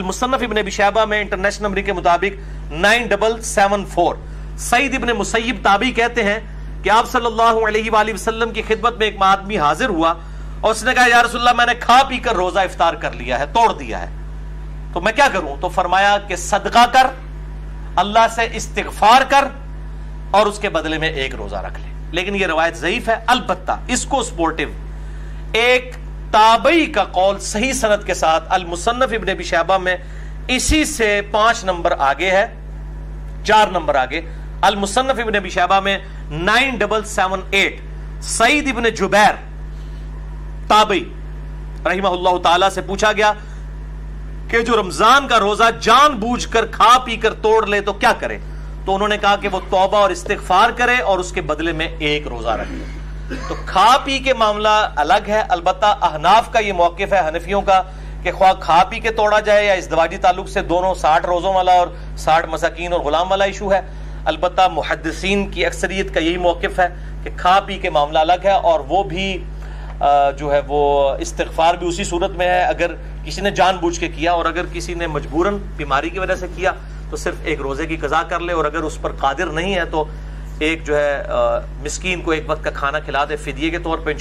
मुसन्नफ इब्न अबी शैबा में international number के मुताबिक 9774। सईद इब्न मुसय्यब ताबी कहते हैं कि आप सल्लल्लाहु अलैहि वसल्लम की खिदमत में एक आदमी हाजिर हुआ और उसने कहा, या रसूलल्लाह, मैंने खा पी कर रोजा इफ्तार कर लिया है, तोड़ दिया है, तो मैं क्या करूं? तो फरमाया कि सदका कर, अल्लाह से इस्तिगफार कर और उसके बदले में एक रोजा रख ले। लेकिन यह रवायत ज़ईफ है। अलबत्ता इसको सपोर्टिव एक ताबई का कौल सही सनद के साथ अल मुसन्नफ इब्न अबी शैबा में इसी से 5 नंबर आगे है, 4 नंबर आगे। अल मुसन्नफ इब्न अबी शैबा में 9778 सईद इब्न जुबैर ताबई रहिमहुल्लाह ताला से पूछा गया कि जो रमजान का रोजा जानबूझकर खा पी कर तोड़ ले तो क्या करे? तो उन्होंने कहा कि वो तौबा और इस्तिगफार करे और उसके बदले में एक रोजा रखे। तो खा पी के मामला अलग है। अलबत्ता अहनाफ का ये मौकिफ है, हनफियों का, कि ख्वाह खा पी के तोड़ा जाए या इज़्दिवाजी ताल्लुक से, दोनों 60 रोजों वाला और 60 मसाकीन और गुलाम वाला इशू है। अलबत्ता मुहद्दिसीन की अक्सरियत का यही मौकिफ है कि खा पी के मामला अलग है और वो भी जो है वो इस्तिगफार भी उसी सूरत में है अगर किसी ने जानबूझ के किया, और अगर किसी ने मजबूरन बीमारी की वजह से किया तो सिर्फ एक रोजे की कज़ा कर ले, और अगर उस पर कादिर नहीं है तो एक जो है मिस्कीन को एक वक्त का खाना खिला दे फिदिये के तौर पर।